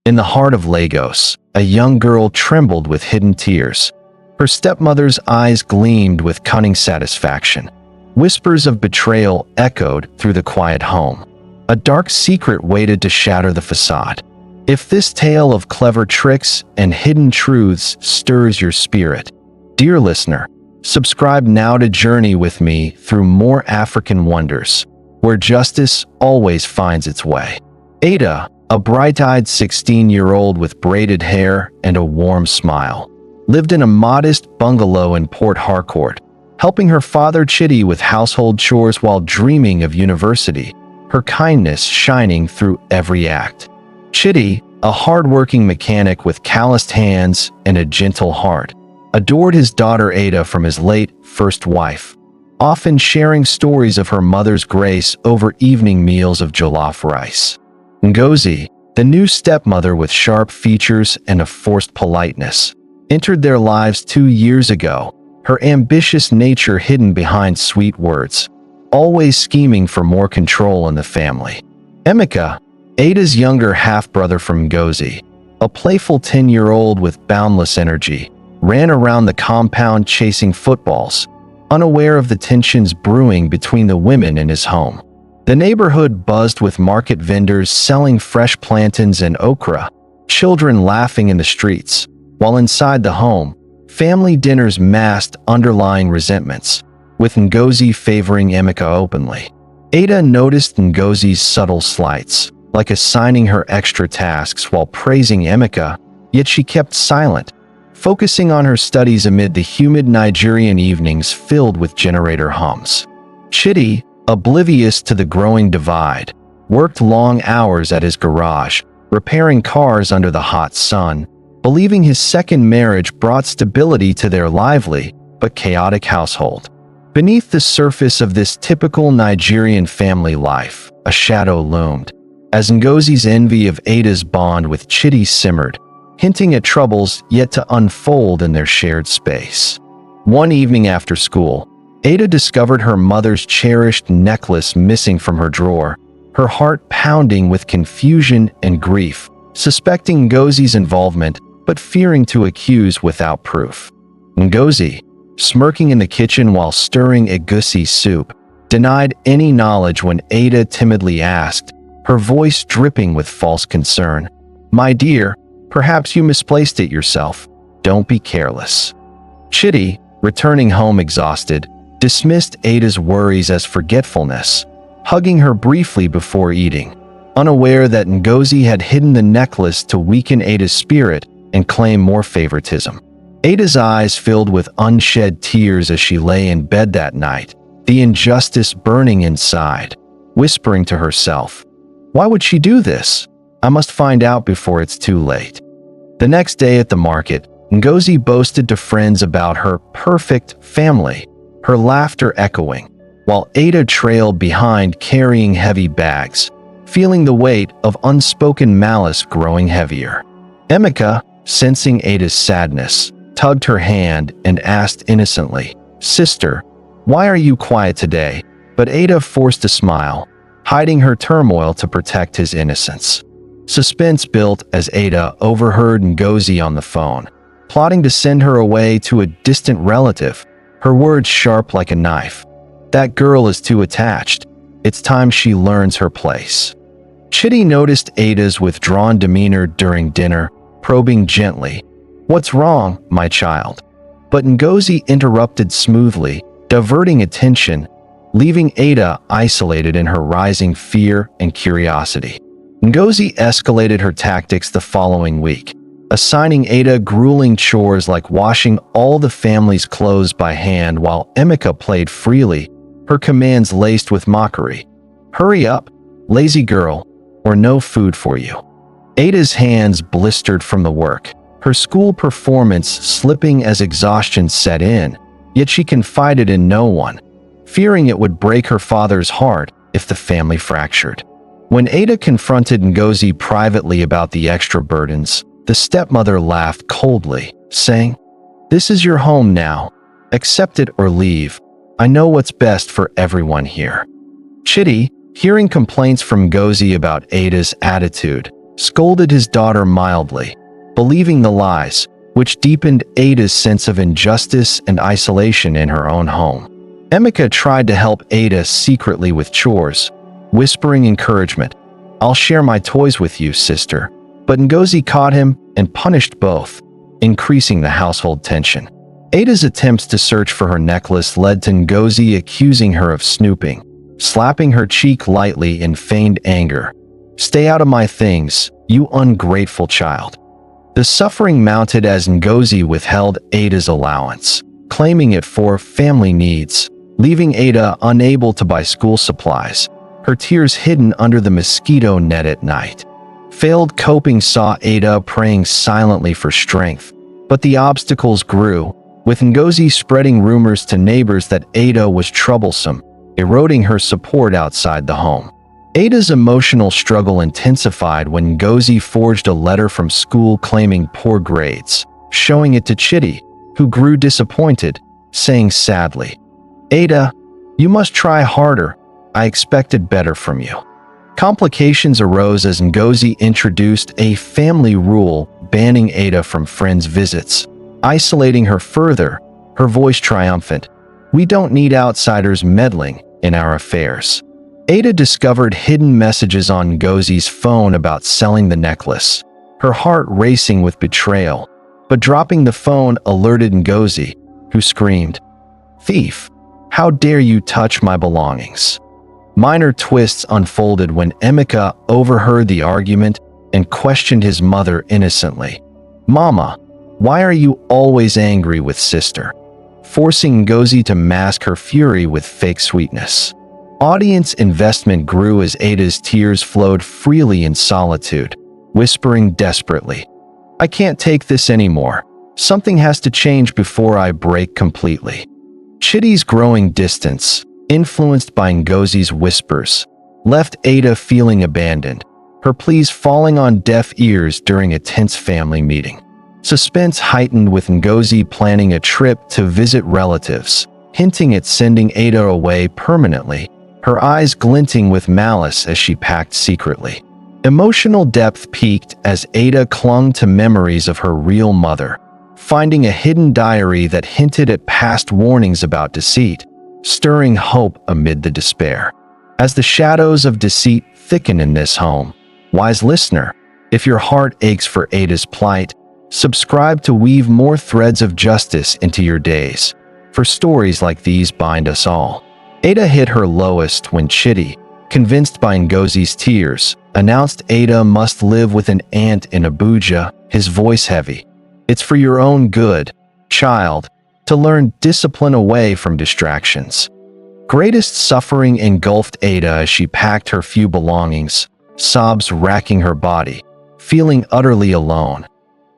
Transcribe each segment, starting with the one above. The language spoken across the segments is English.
In the heart of Lagos, a young girl trembled with hidden tears. Her stepmother's eyes gleamed with cunning satisfaction. Whispers of betrayal echoed through the quiet home. A dark secret waited to shatter the facade. If this tale of clever tricks and hidden truths stirs your spirit, dear listener, subscribe now to journey with me through more African wonders, where justice always finds its way. Ada, a bright-eyed 16-year-old with braided hair and a warm smile, lived in a modest bungalow in Port Harcourt, helping her father Chidi with household chores while dreaming of university, her kindness shining through every act. Chidi, a hard-working mechanic with calloused hands and a gentle heart, adored his daughter Ada from his late first wife, often sharing stories of her mother's grace over evening meals of jollof rice. Ngozi, the new stepmother with sharp features and a forced politeness, entered their lives 2 years ago, her ambitious nature hidden behind sweet words, always scheming for more control in the family. Emeka, Ada's younger half-brother from Ngozi, a playful 10-year-old with boundless energy, ran around the compound chasing footballs, unaware of the tensions brewing between the women in his home. The neighborhood buzzed with market vendors selling fresh plantains and okra, children laughing in the streets, while inside the home, family dinners masked underlying resentments, with Ngozi favoring Emeka openly. Ada noticed Ngozi's subtle slights, like assigning her extra tasks while praising Emeka, yet she kept silent, focusing on her studies amid the humid Nigerian evenings filled with generator hums. Chidi, oblivious to the growing divide, worked long hours at his garage, repairing cars under the hot sun, believing his second marriage brought stability to their lively but chaotic household. Beneath the surface of this typical Nigerian family life, a shadow loomed, as Ngozi's envy of Ada's bond with Chidi simmered, hinting at troubles yet to unfold in their shared space. One evening after school, Ada discovered her mother's cherished necklace missing from her drawer, her heart pounding with confusion and grief, suspecting Ngozi's involvement but fearing to accuse without proof. Ngozi, smirking in the kitchen while stirring egusi soup, denied any knowledge when Ada timidly asked, her voice dripping with false concern, "My dear, perhaps you misplaced it yourself. Don't be careless." Chidi, returning home exhausted, dismissed Ada's worries as forgetfulness, hugging her briefly before eating, unaware that Ngozi had hidden the necklace to weaken Ada's spirit and claim more favoritism. Ada's eyes filled with unshed tears as she lay in bed that night, the injustice burning inside, whispering to herself, "Why would she do this? I must find out before it's too late." The next day at the market, Ngozi boasted to friends about her perfect family, her laughter echoing, while Ada trailed behind carrying heavy bags, feeling the weight of unspoken malice growing heavier. Emeka, sensing Ada's sadness, tugged her hand and asked innocently, "Sister, why are you quiet today?" But Ada forced a smile, hiding her turmoil to protect his innocence. Suspense built as Ada overheard Ngozi on the phone, plotting to send her away to a distant relative, her words sharp like a knife. "That girl is too attached. It's time she learns her place." Chidi noticed Ada's withdrawn demeanor during dinner, probing gently, "What's wrong, my child?" But Ngozi interrupted smoothly, diverting attention, leaving Ada isolated in her rising fear and curiosity. Ngozi escalated her tactics the following week, assigning Ada grueling chores like washing all the family's clothes by hand while Emeka played freely, her commands laced with mockery. "Hurry up, lazy girl, or no food for you." Ada's hands blistered from the work, her school performance slipping as exhaustion set in, yet she confided in no one, fearing it would break her father's heart if the family fractured. When Ada confronted Ngozi privately about the extra burdens, the stepmother laughed coldly, saying, "This is your home now. Accept it or leave. I know what's best for everyone here." Chidi, hearing complaints from Ngozi about Ada's attitude, scolded his daughter mildly, believing the lies, which deepened Ada's sense of injustice and isolation in her own home. Emeka tried to help Ada secretly with chores, whispering encouragement, "I'll share my toys with you, sister." But Ngozi caught him and punished both, increasing the household tension. Ada's attempts to search for her necklace led to Ngozi accusing her of snooping, slapping her cheek lightly in feigned anger. "Stay out of my things, you ungrateful child." The suffering mounted as Ngozi withheld Ada's allowance, claiming it for family needs, leaving Ada unable to buy school supplies, her tears hidden under the mosquito net at night. Failed coping saw Ada praying silently for strength, but the obstacles grew, with Ngozi spreading rumors to neighbors that Ada was troublesome, eroding her support outside the home. Ada's emotional struggle intensified when Ngozi forged a letter from school claiming poor grades, showing it to Chidi, who grew disappointed, saying sadly, "Ada, you must try harder. I expected better from you." Complications arose as Ngozi introduced a family rule banning Ada from friends' visits, isolating her further, her voice triumphant, "We don't need outsiders meddling in our affairs." Ada discovered hidden messages on Ngozi's phone about selling the necklace, her heart racing with betrayal, but dropping the phone alerted Ngozi, who screamed, "Thief, how dare you touch my belongings?" Minor twists unfolded when Emeka overheard the argument and questioned his mother innocently. "Mama, why are you always angry with sister?" forcing Ngozi to mask her fury with fake sweetness. Audience investment grew as Ada's tears flowed freely in solitude, whispering desperately, "I can't take this anymore. Something has to change before I break completely." Chidi's growing distance, influenced by Ngozi's whispers, left Ada feeling abandoned, her pleas falling on deaf ears during a tense family meeting. Suspense heightened with Ngozi planning a trip to visit relatives, hinting at sending Ada away permanently, her eyes glinting with malice as she packed secretly. Emotional depth peaked as Ada clung to memories of her real mother, finding a hidden diary that hinted at past warnings about deceit, stirring hope amid the despair. As the shadows of deceit thicken in this home, wise listener, if your heart aches for Ada's plight, subscribe to weave more threads of justice into your days, for stories like these bind us all. Ada hit her lowest when Chidi, convinced by Ngozi's tears, announced Ada must live with an aunt in Abuja, his voice heavy. "It's for your own good, child, to learn discipline away from distractions." Greatest suffering engulfed Ada as she packed her few belongings, sobs racking her body, feeling utterly alone.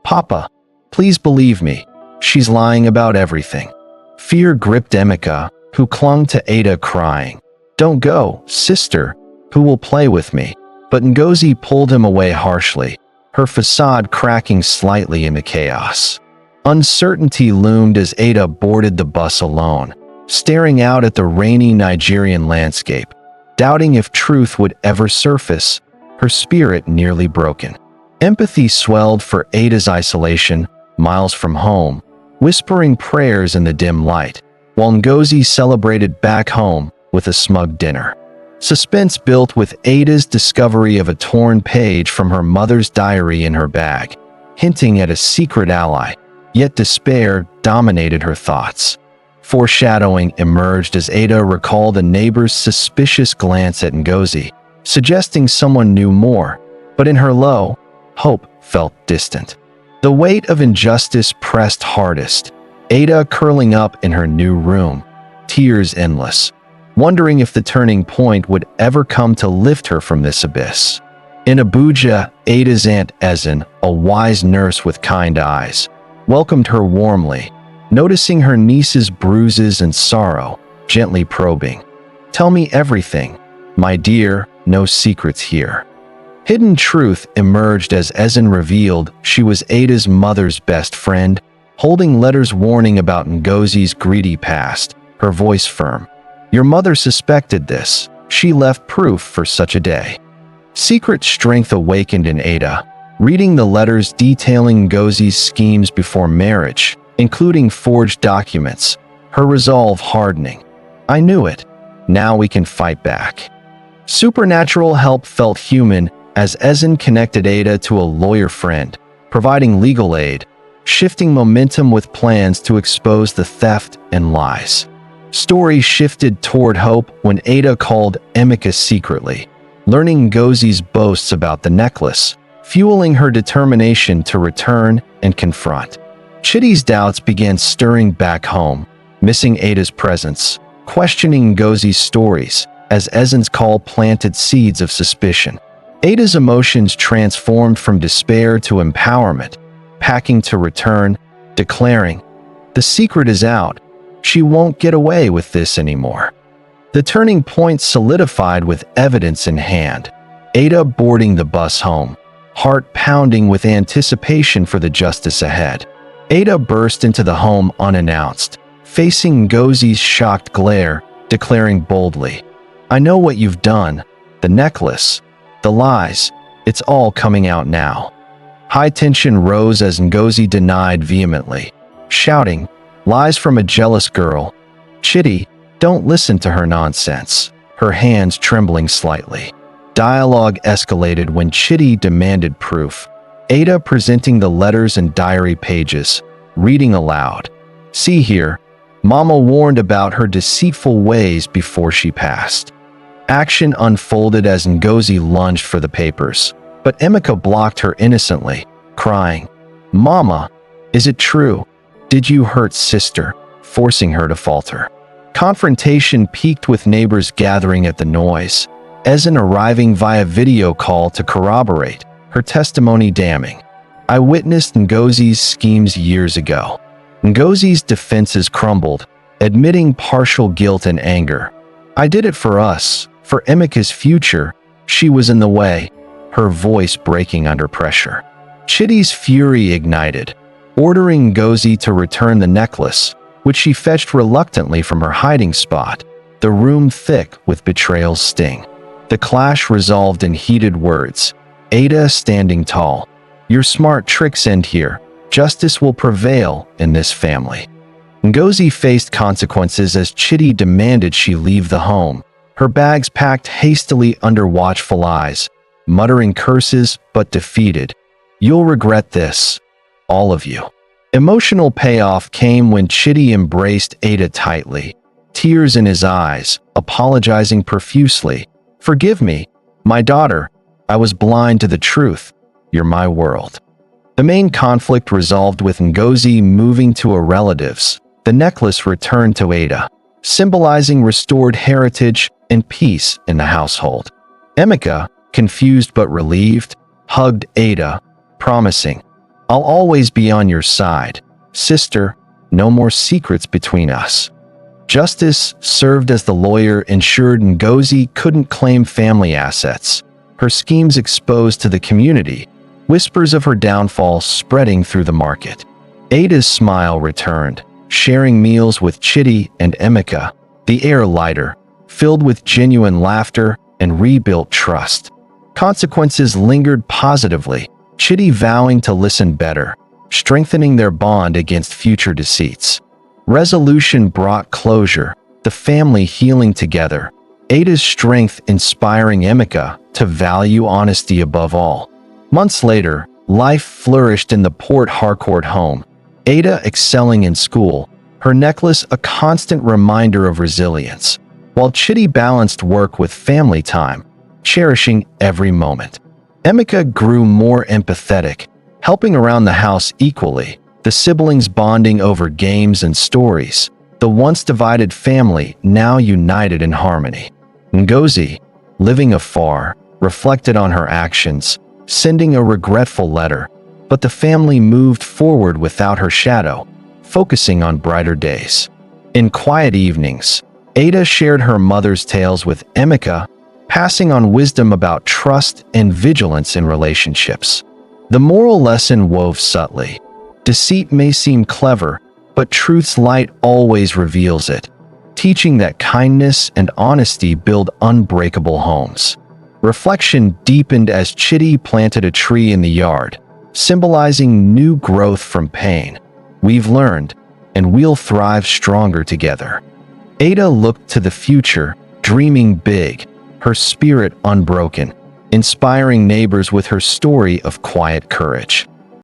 "Papa, please believe me, she's lying about everything." Fear gripped Emeka, who clung to Ada crying, "Don't go, sister, who will play with me?" But Ngozi pulled him away harshly, her facade cracking slightly in the chaos. Uncertainty loomed as Ada boarded the bus alone, staring out at the rainy Nigerian landscape, doubting if truth would ever surface, her spirit nearly broken. Empathy swelled for Ada's isolation, miles from home, whispering prayers in the dim light, while Ngozi celebrated back home with a smug dinner. Suspense built with Ada's discovery of a torn page from her mother's diary in her bag, hinting at a secret ally, yet despair dominated her thoughts. Foreshadowing emerged as Ada recalled a neighbor's suspicious glance at Ngozi, suggesting someone knew more, but in her low, hope felt distant. The weight of injustice pressed hardest, Ada curling up in her new room, tears endless, wondering if the turning point would ever come to lift her from this abyss. In Abuja, Ada's Aunt Ezen, a wise nurse with kind eyes, welcomed her warmly, noticing her niece's bruises and sorrow, gently probing. "Tell me everything, my dear, no secrets here." Hidden truth emerged as Ezen revealed she was Ada's mother's best friend, holding letters warning about Ngozi's greedy past, her voice firm. "Your mother suspected this. She left proof for such a day." Secret strength awakened in Ada, reading the letters detailing Ngozi's schemes before marriage, including forged documents, her resolve hardening. I knew it. Now we can fight back. Supernatural help felt human as Ezen connected Ada to a lawyer friend, providing legal aid, shifting momentum with plans to expose the theft and lies. Story shifted toward hope when Ada called Emeka secretly, learning Ngozi's boasts about the necklace, fueling her determination to return and confront. Chidi's doubts began stirring back home, missing Ada's presence, questioning Ngozi's stories, as Ezen's call planted seeds of suspicion. Ada's emotions transformed from despair to empowerment, packing to return, declaring, "The secret is out. She won't get away with this anymore." The turning point solidified with evidence in hand. Ada boarding the bus home, heart pounding with anticipation for the justice ahead. Ada burst into the home unannounced, facing Ngozi's shocked glare, declaring boldly, "I know what you've done. The necklace, the lies, it's all coming out now." High tension rose as Ngozi denied vehemently, shouting, "Lies from a jealous girl. Chidi, don't listen to her nonsense," her hands trembling slightly. Dialogue escalated when Chidi demanded proof, Ada presenting the letters and diary pages, reading aloud. "See here, Mama warned about her deceitful ways before she passed." Action unfolded as Ngozi lunged for the papers, but Emeka blocked her innocently, crying, "Mama, is it true? Did you hurt sister?" forcing her to falter. Confrontation peaked with neighbors gathering at the noise, Ezen arriving via video call to corroborate, her testimony damning. "I witnessed Ngozi's schemes years ago." Ngozi's defenses crumbled, admitting partial guilt and anger. "I did it for us, for Emeka's future. She was in the way," her voice breaking under pressure. Chidi's fury ignited, ordering Ngozi to return the necklace, which she fetched reluctantly from her hiding spot, the room thick with betrayal's sting. The clash resolved in heated words, Ada standing tall. "Your smart tricks end here. Justice will prevail in this family." Ngozi faced consequences as Chidi demanded she leave the home, her bags packed hastily under watchful eyes, muttering curses but defeated. "You'll regret this. All of you." Emotional payoff came when Chidi embraced Ada tightly, tears in his eyes, apologizing profusely. "Forgive me, my daughter. I was blind to the truth. You're my world." The main conflict resolved with Ngozi moving to a relative's. The necklace returned to Ada, symbolizing restored heritage and peace in the household. Emeka, confused but relieved, hugged Ada, promising, "I'll always be on your side. Sister, no more secrets between us." Justice, served as the lawyer, ensured Ngozi couldn't claim family assets, her schemes exposed to the community, whispers of her downfall spreading through the market. Ada's smile returned, sharing meals with Chidi and Emeka, the air lighter, filled with genuine laughter and rebuilt trust. Consequences lingered positively, Chidi vowing to listen better, strengthening their bond against future deceits. Resolution brought closure, the family healing together, Ada's strength inspiring Emeka to value honesty above all. Months later, life flourished in the Port Harcourt home, Ada excelling in school, her necklace a constant reminder of resilience, while Chidi balanced work with family time, cherishing every moment. Emeka grew more empathetic, helping around the house equally, the siblings bonding over games and stories, the once divided family now united in harmony. Ngozi, living afar, reflected on her actions, sending a regretful letter, but the family moved forward without her shadow, focusing on brighter days. In quiet evenings, Ada shared her mother's tales with Emeka, passing on wisdom about trust and vigilance in relationships. The moral lesson wove subtly. Deceit may seem clever, but truth's light always reveals it, teaching that kindness and honesty build unbreakable homes. Reflection deepened as Chidi planted a tree in the yard, symbolizing new growth from pain. We've learned, and we'll thrive stronger together. Ada looked to the future, dreaming big, her spirit unbroken, inspiring neighbors with her story of quiet courage.